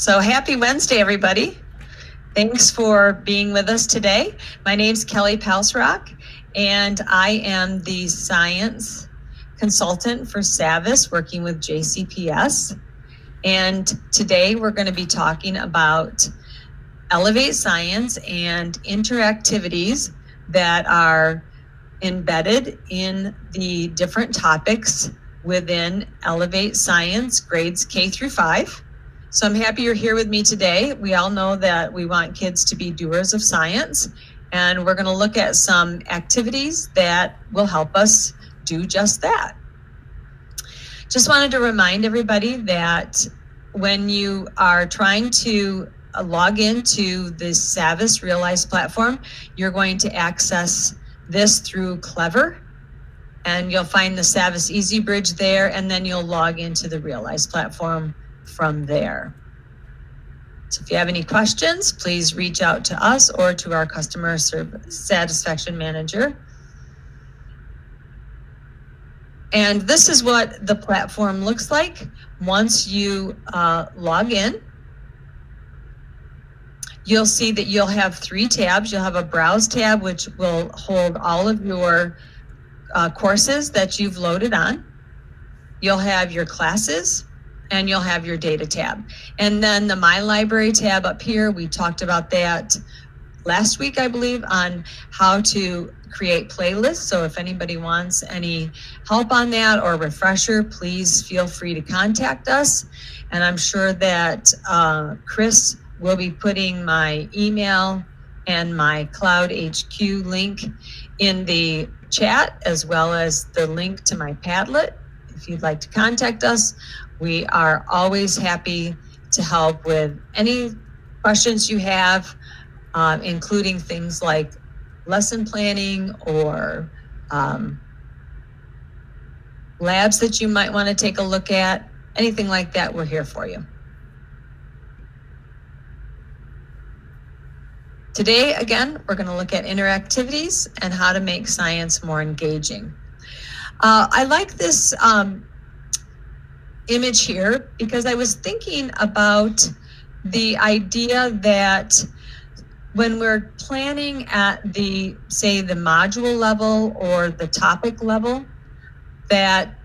So happy Wednesday, everybody. Thanks for being with us today. My name's Kelli Palsrok, and I am the science consultant for SAVIS, working with JCPS. And today we're going to be talking about Elevate Science and interactivities that are embedded in the different topics within Elevate Science grades K through 5. So I'm happy you're here with me today. We all know that we want kids to be doers of science, and we're going to look at some activities that will help us do just that. Just wanted to remind everybody that when you are trying to log into the SAVIS Realize platform, you're going to access this through Clever, and you'll find the SAVIS Easy Bridge there, and then you'll log into the Realize platform from there. So if you have any questions, please reach out to us or to our customer satisfaction manager. And this is what the platform looks like once you log in. You'll see that you'll have 3 tabs. You'll have a browse tab, which will hold all of your courses that you've loaded on. You'll have your classes, and you'll have your data tab. And then the My Library tab up here, we talked about that last week, I believe, on how to create playlists. So if anybody wants any help on that or refresher, please feel free to contact us. And I'm sure that Chris will be putting my email and my Cloud HQ link in the chat, as well as the link to my Padlet. If you'd like to contact us, we are always happy to help with any questions you have, including things like lesson planning or labs that you might want to take a look at. Anything like that, we're here for you. Today, again, we're going to look at interactivities and how to make science more engaging. I like this image here because I was thinking about the idea that when we're planning at the, say, the module level or the topic level, that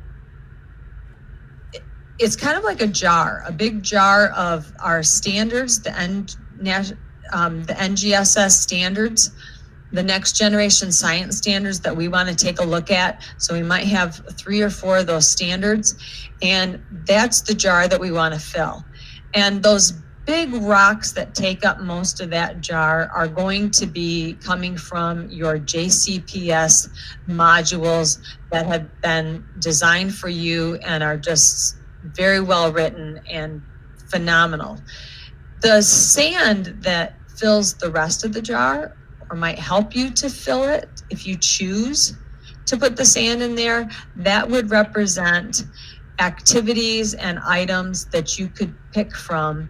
it's kind of like a jar, a big jar of our standards, the NGSS standards, the next generation science standards that we want to take a look at. So we might have 3 or 4 of those standards, and that's the jar that we want to fill. And those big rocks that take up most of that jar are going to be coming from your JCPS modules that have been designed for you and are just very well written and phenomenal. The sand that fills the rest of the jar, or might help you to fill it if you choose to put the sand in there, that would represent activities and items that you could pick from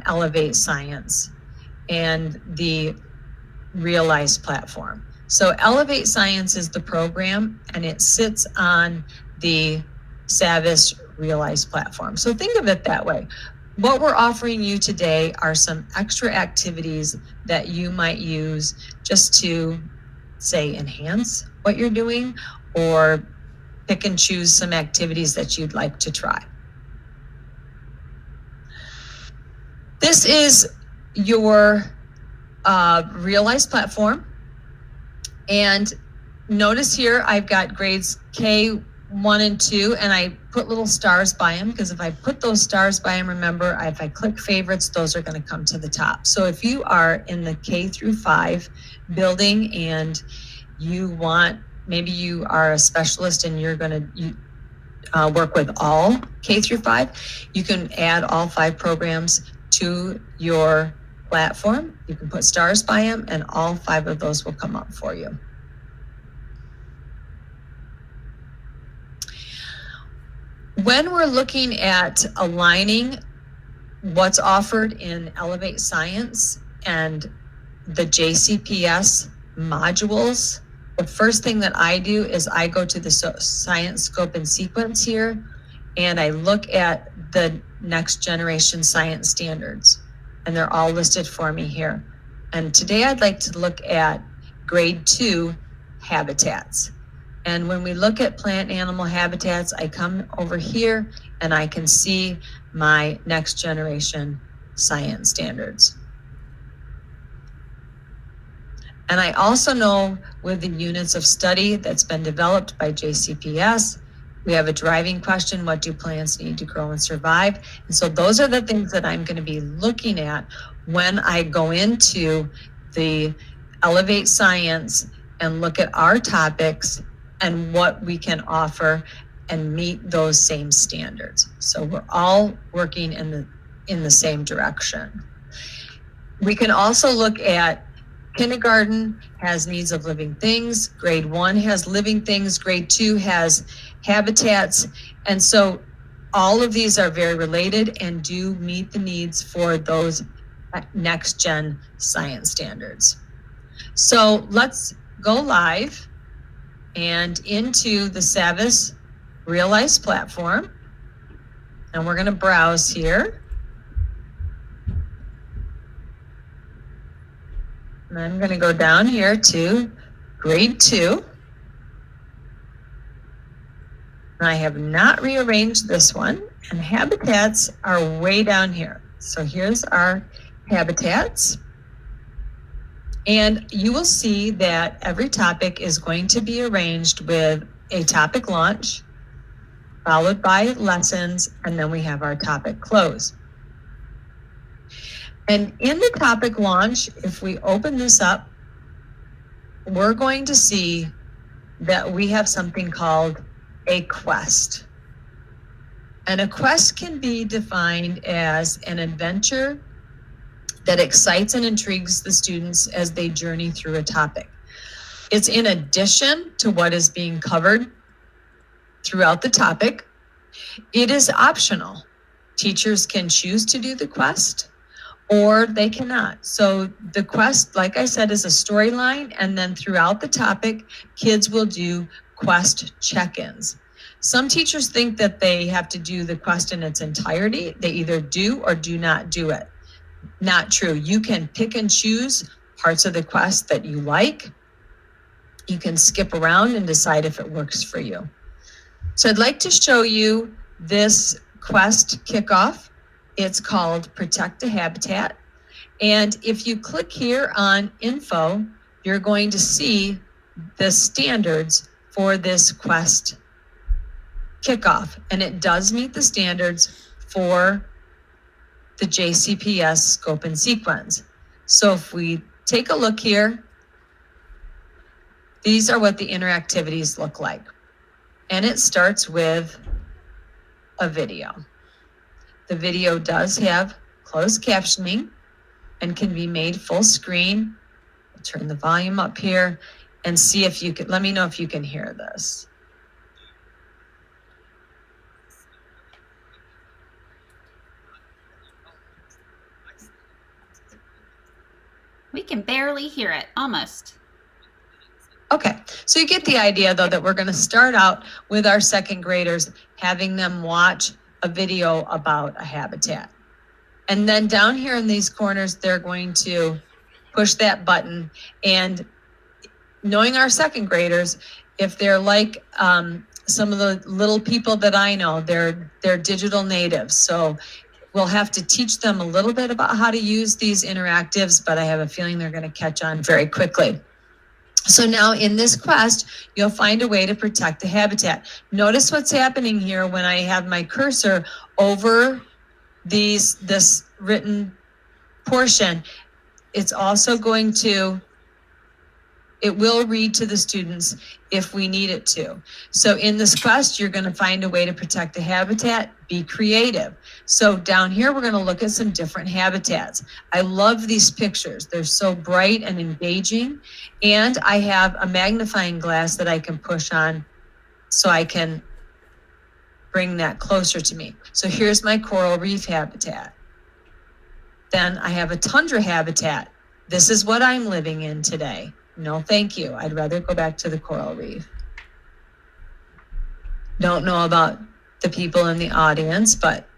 Elevate Science and the Realize platform. So Elevate Science is the program, and it sits on the SAVIS Realize platform. So think of it that way. What we're offering you today are some extra activities that you might use just to, say, enhance what you're doing, or pick and choose some activities that you'd like to try. This is your Realize platform. And notice here I've got grades K1 and 2, and I put little stars by them because if I put those stars by them, remember, if I click favorites, those are going to come to the top. So if you are in the K through 5 building and you want, maybe you are a specialist and you're going to work with all K through 5, you can add all 5 programs to your platform. You can put stars by them, and all 5 of those will come up for you. When we're looking at aligning what's offered in Elevate Science and the JCPS modules, the first thing that I do is I go to the science scope and sequence here, and I look at the next generation science standards, and they're all listed for me here. And today I'd like to look at grade 2 habitats. And when we look at plant animal habitats, I come over here and I can see my next generation science standards. And I also know with the units of study that's been developed by JCPS, we have a driving question: what do plants need to grow and survive? And so those are the things that I'm going to be looking at when I go into the Elevate Science and look at our topics and what we can offer and meet those same standards. So we're all working in the same direction. We can also look at kindergarten has needs of living things, grade 1 has living things, grade 2 has habitats. And so all of these are very related and do meet the needs for those next gen science standards. So let's go live and into the Savvis Realize platform. And we're going to browse here. And I'm going to go down here to grade 2. And I have not rearranged this one. And habitats are way down here. So here's our habitats. And you will see that every topic is going to be arranged with a topic launch, followed by lessons, and then we have our topic close. And in the topic launch, if we open this up, we're going to see that we have something called a quest. And a quest can be defined as an adventure that excites and intrigues the students as they journey through a topic. It's in addition to what is being covered throughout the topic. It is optional. Teachers can choose to do the quest, or they cannot. So the quest, like I said, is a storyline, and then throughout the topic, kids will do quest check-ins. Some teachers think that they have to do the quest in its entirety. They either do or do not do it. Not true. You can pick and choose parts of the quest that you like. You can skip around and decide if it works for you. So I'd like to show you this quest kickoff. It's called Protect a Habitat. And if you click here on info, you're going to see the standards for this quest kickoff. And it does meet the standards for the JCPS scope and sequence. So if we take a look here, these are what the interactivities look like. And it starts with a video. The video does have closed captioning and can be made full screen. I'll turn the volume up here and see if you can, let me know if you can hear this. We can barely hear it, almost. Okay, so you get the idea though that we're going to start out with our second graders, having them watch a video about a habitat. And then down here in these corners, they're going to push that button. And knowing our second graders, if they're like some of the little people that I know, they're digital natives. So we'll have to teach them a little bit about how to use these interactives, but I have a feeling they're going to catch on very quickly. So now in this quest, you'll find a way to protect the habitat. Notice what's happening here when I have my cursor over this written portion. It's also going to, it will read to the students if we need it to. So in this quest, you're going to find a way to protect the habitat, be creative. So down here, we're going to look at some different habitats. I love these pictures. They're so bright and engaging. And I have a magnifying glass that I can push on so I can bring that closer to me. So here's my coral reef habitat. Then I have a tundra habitat. This is what I'm living in today. No, thank you. I'd rather go back to the coral reef. Don't know about the people in the audience, but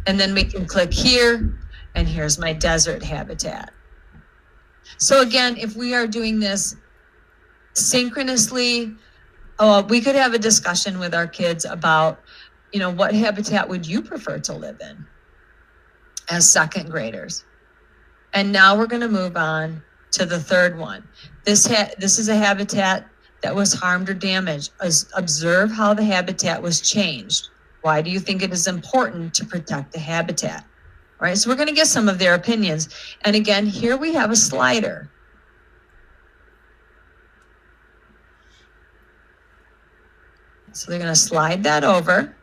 And then we can click here, and here's my desert habitat. So again, if we are doing this synchronously, we could have a discussion with our kids about, what habitat would you prefer to live in as second graders? And now we're going to move on to the third one. This is a habitat that was harmed or damaged. Observe how the habitat was changed. Why do you think it is important to protect the habitat? All right, so we're going to get some of their opinions. And again, here we have a slider. So they're going to slide that over,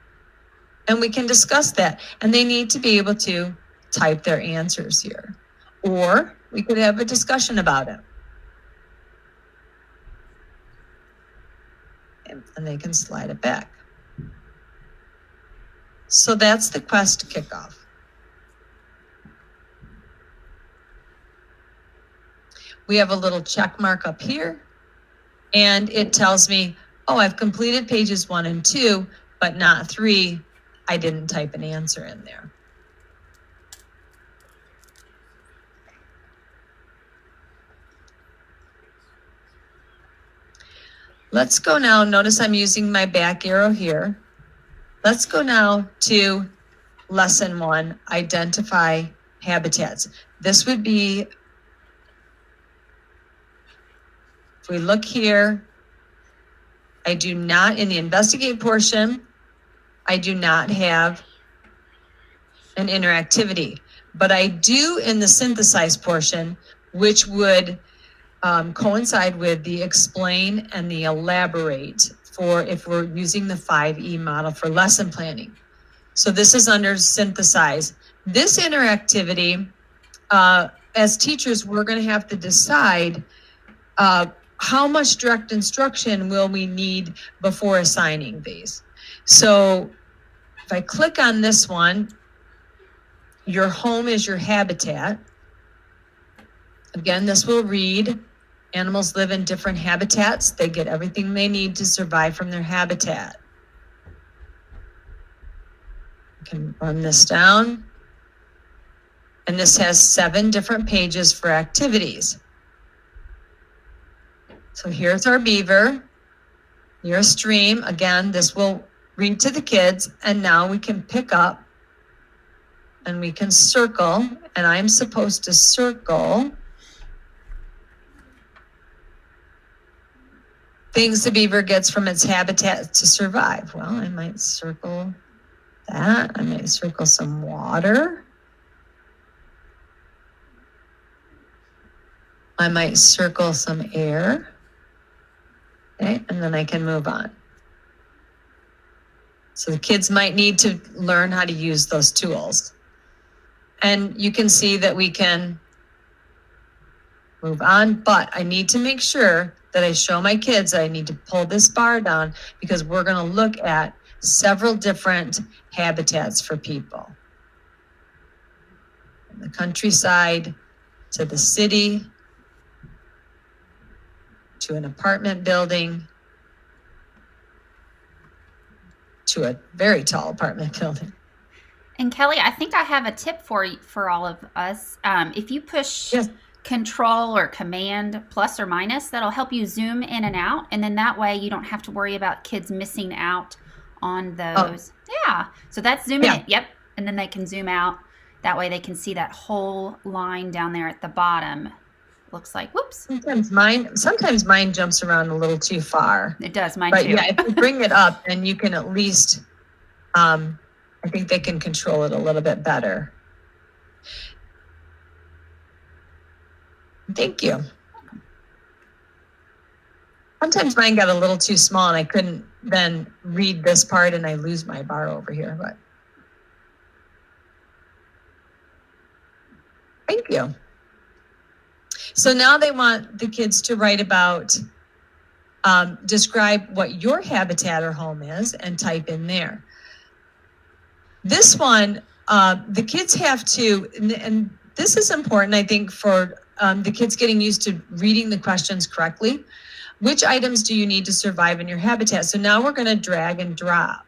and we can discuss that. And they need to be able to type their answers here. Or we could have a discussion about it. And they can slide it back. So that's the quest kickoff. We have a little check mark up here, and it tells me, oh, I've completed pages 1 and 2, but not 3. I didn't type an answer in there. Let's go now. Notice I'm using my back arrow here. Let's go now to lesson 1, identify habitats. This would be, if we look here, I do not, in the investigate portion, I do not have an interactivity, but I do in the synthesize portion, which would coincide with the explain and the elaborate for if we're using the 5E model for lesson planning. So this is under synthesize. This interactivity, as teachers, we're going to have to decide how much direct instruction will we need before assigning these. So if I click on this one, your home is your habitat. Again, this will read, animals live in different habitats. They get everything they need to survive from their habitat. I can run this down. And this has 7 different pages for activities. So here's our beaver, near a stream. Again, this will read to the kids, and now we can pick up and we can circle, and I'm supposed to circle things the beaver gets from its habitat to survive. Well, I might circle that. I might circle some water. I might circle some air. Okay, and then I can move on. So the kids might need to learn how to use those tools. And you can see that we can move on, but I need to make sure that I show my kids that I need to pull this bar down because we're going to look at several different habitats for people. From the countryside to the city to an apartment building to a very tall apartment building. And Kelly, I think I have a tip for all of us. If you push Control or Command plus or minus, that'll help you zoom in and out, and then that way you don't have to worry about kids missing out on those. Oh. Yeah. So that's zooming in. Yep. And then they can zoom out. That way they can see that whole line down there at the bottom. Looks like, whoops. Sometimes mine jumps around a little too far. It does, mine but too. Yeah, if you bring it up, then you can at least, I think they can control it a little bit better. Thank you. Sometimes mine got a little too small and I couldn't then read this part and I lose my bar over here, but thank you. So now they want the kids to write about, describe what your habitat or home is and type in there. This one, the kids have to, and this is important, I think, for the kids getting used to reading the questions correctly. Which items do you need to survive in your habitat? So now we're going to drag and drop.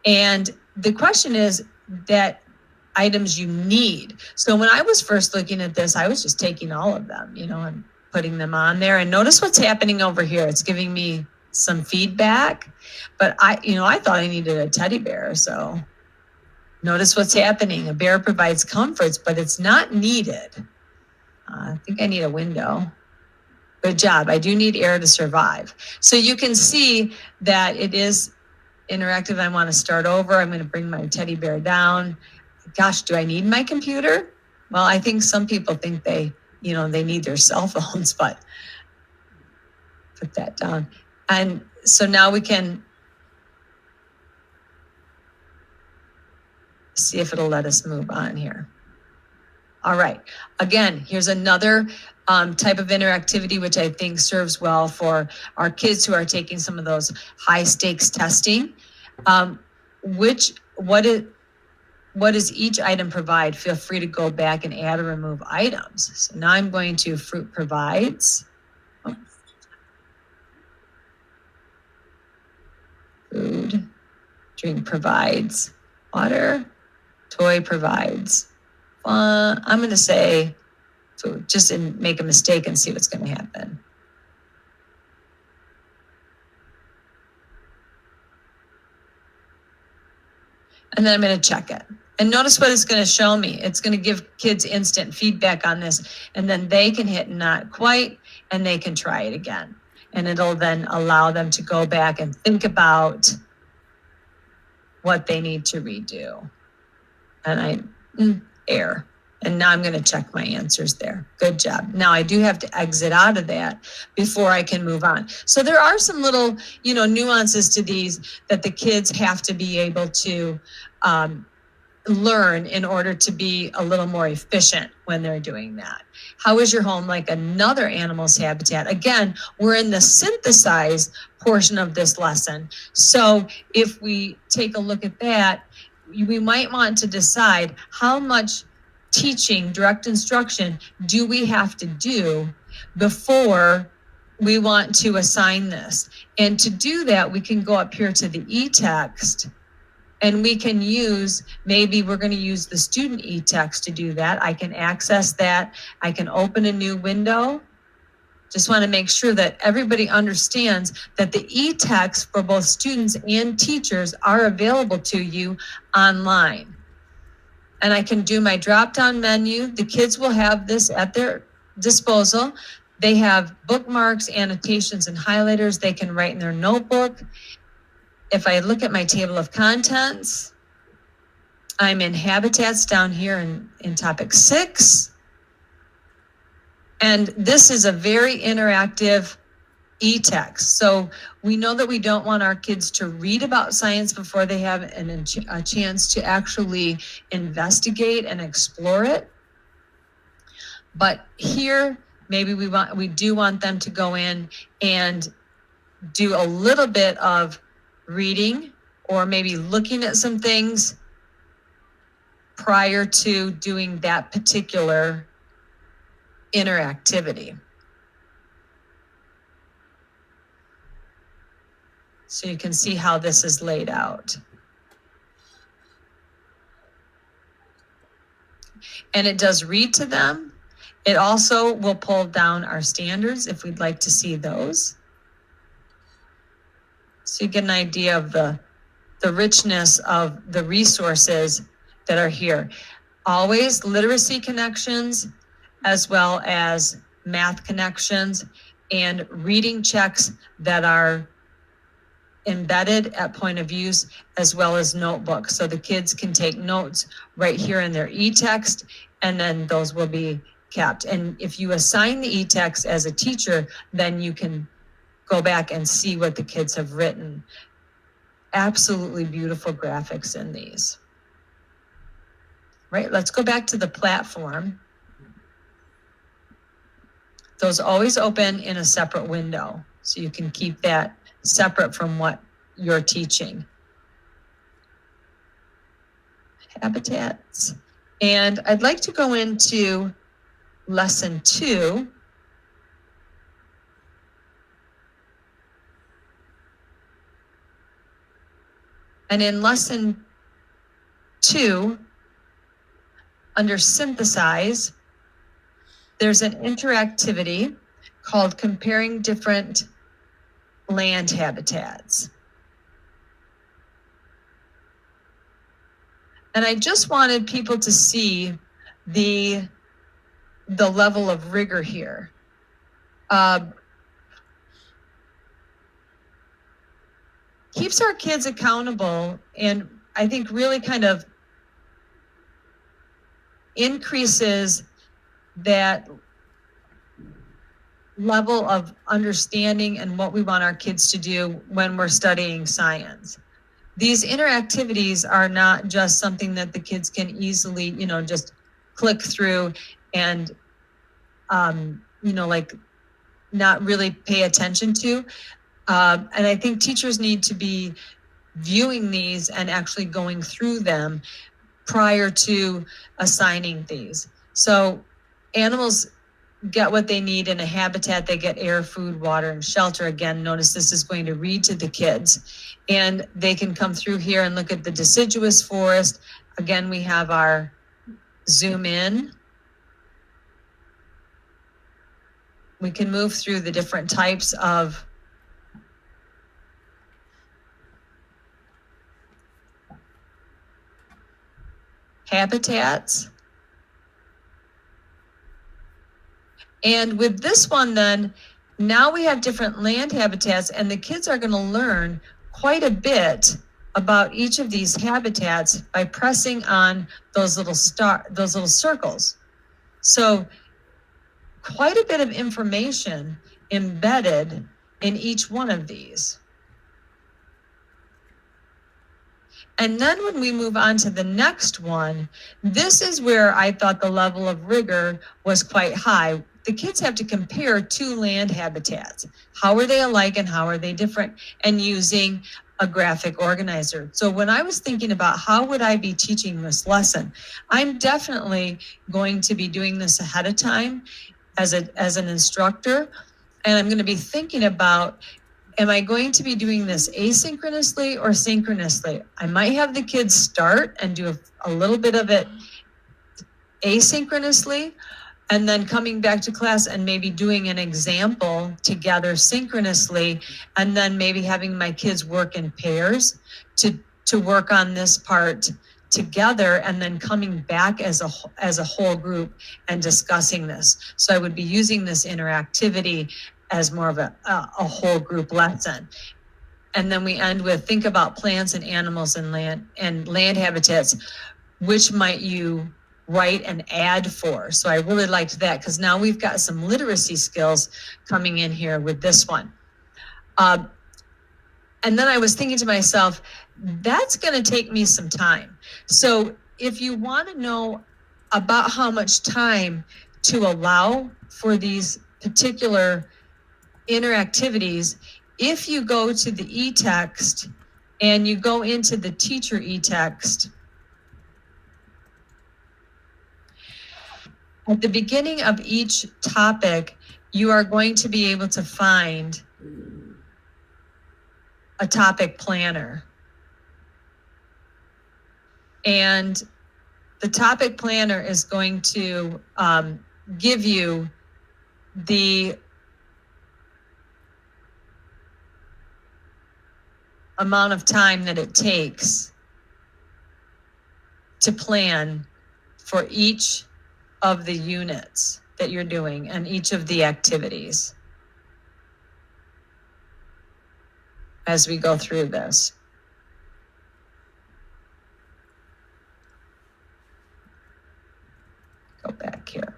And the question is that items you need. So when I was first looking at this, I was just taking all of them, and putting them on there. And notice what's happening over here. It's giving me some feedback, but I thought I needed a teddy bear. So notice what's happening. A bear provides comforts, but it's not needed. I think I need a window. Good job. I do need air to survive. So you can see that it is interactive. I want to start over. I'm going to bring my teddy bear down. Gosh, do I need my computer? Well, I think some people think they need their cell phones, but put that down. And so now we can see if it'll let us move on here. All right. Again, here's another type of interactivity, which I think serves well for our kids who are taking some of those high stakes testing. What does each item provide? Feel free to go back and add or remove items. So now I'm going to fruit provides. Food, drink provides, water, toy provides. I'm going to say food, just to make a mistake and see what's going to happen. And then I'm going to check it. And notice what it's going to show me. It's going to give kids instant feedback on this. And then they can hit not quite, and they can try it again. And it'll then allow them to go back and think about what they need to redo. And error. And now I'm going to check my answers there. Good job. Now I do have to exit out of that before I can move on. So there are some little, nuances to these that the kids have to be able to learn in order to be a little more efficient when they're doing that. How is your home like another animal's habitat? Again, we're in the synthesize portion of this lesson. So if we take a look at that, we might want to decide how much teaching, direct instruction, do we have to do before we want to assign this. And to do that, we can go up here to the e-text, and we can use, maybe we're going to use the student e-text to do that. I can access that. I can open a new window. Just want to make sure that everybody understands that the e-text for both students and teachers are available to you online. And I can do my drop-down menu. The kids will have this at their disposal. They have bookmarks, annotations, and highlighters they can write in their notebook. If I look at my table of contents, I'm in habitats down here in topic 6. And this is a very interactive e-text. So we know that we don't want our kids to read about science before they have a chance to actually investigate and explore it. But here, maybe we do want them to go in and do a little bit of reading, or maybe looking at some things prior to doing that particular interactivity. So you can see how this is laid out. And it does read to them. It also will pull down our standards if we'd like to see those. So you get an idea of the richness of the resources that are here. Always literacy connections, as well as math connections, and reading checks that are embedded at point of use, as well as notebooks. So the kids can take notes right here in their e-text, and then those will be kept. And if you assign the e-text as a teacher, then you can go back and see what the kids have written. Absolutely beautiful graphics in these. Right, let's go back to the platform. Those always open in a separate window, so you can keep that separate from what you're teaching. Habitats. And I'd like to go into lesson 2. And in lesson 2, under synthesize, there's an interactivity called comparing different land habitats. And I just wanted people to see the level of rigor here. Keeps our kids accountable, and I think really kind of increases that level of understanding and what we want our kids to do when we're studying science. These interactivities are not just something that the kids can easily, just click through and, like not really pay attention to. And I think teachers need to be viewing these and actually going through them prior to assigning these. So animals get what they need in a habitat. They get air, food, water, and shelter. Again, notice this is going to read to the kids. And they can come through here and look at the deciduous forest. Again, we have our zoom in. We can move through the different types of habitats. And with this one then, now we have different land habitats, and the kids are going to learn quite a bit about each of these habitats by pressing on those little circles. So quite a bit of information embedded in each one of these. And then when we move on to the next one, this is where I thought the level of rigor was quite high. The kids have to compare two land habitats. How are they alike and how are they different? And using a graphic organizer. So when I was thinking about how would I be teaching this lesson, I'm definitely going to be doing this ahead of time as an instructor. And I'm going to be thinking about, am I going to be doing this asynchronously or synchronously? I might have the kids start and do a little bit of it asynchronously, and then coming back to class and maybe doing an example together synchronously, and then maybe having my kids work in pairs to work on this part together, and then coming back as a whole group and discussing this. So I would be using this interactivity as more of a whole group lesson. And then we end with think about plants and animals and land habitats. Which might you write an ad for? So I really liked that, because now we've got some literacy skills coming in here with this one. And then I was thinking to myself, that's going to take me some time. So if you want to know about how much time to allow for these particular interactivities, if you go to the e-text and you go into the teacher e-text, at the beginning of each topic, you are going to be able to find a topic planner. And the topic planner is going to give you the amount of time that it takes to plan for each of the units that you're doing and each of the activities as we go through this. Go back here.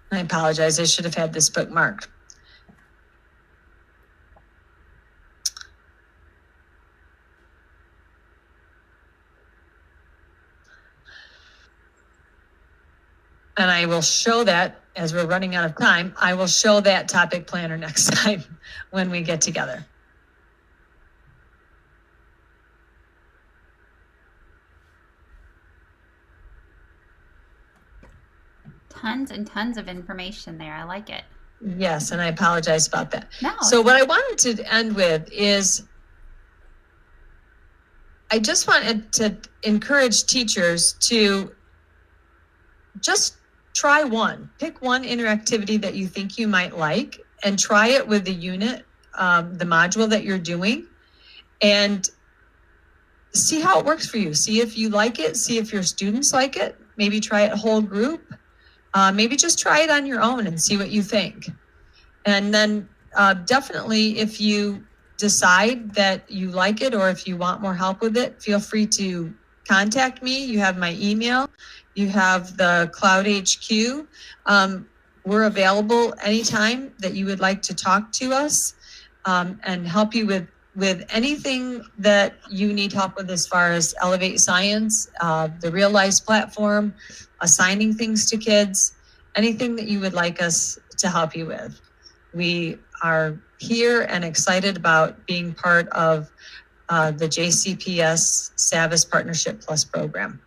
I apologize. I should have had this bookmarked. And I will show that as we're running out of time. I will show that topic planner next time when we get together. tons and tons of information there. I like it. Yes, and I apologize about that. No. So what I wanted to end with is I just wanted to encourage teachers to just try one. Pick one interactivity that you think you might like and try it with the unit, the module that you're doing, and see how it works for you. See if you like it. See if your students like it. Maybe try it whole group. Maybe just try it on your own and see what you think. And then definitely, if you decide that you like it or if you want more help with it, feel free to contact me. You have my email. You have the Cloud HQ. We're available anytime that you would like to talk to us and help you with anything that you need help with as far as Elevate Science, the Realize platform, assigning things to kids, anything that you would like us to help you with. We are here and excited about being part of the JCPS SAVIS Partnership Plus program.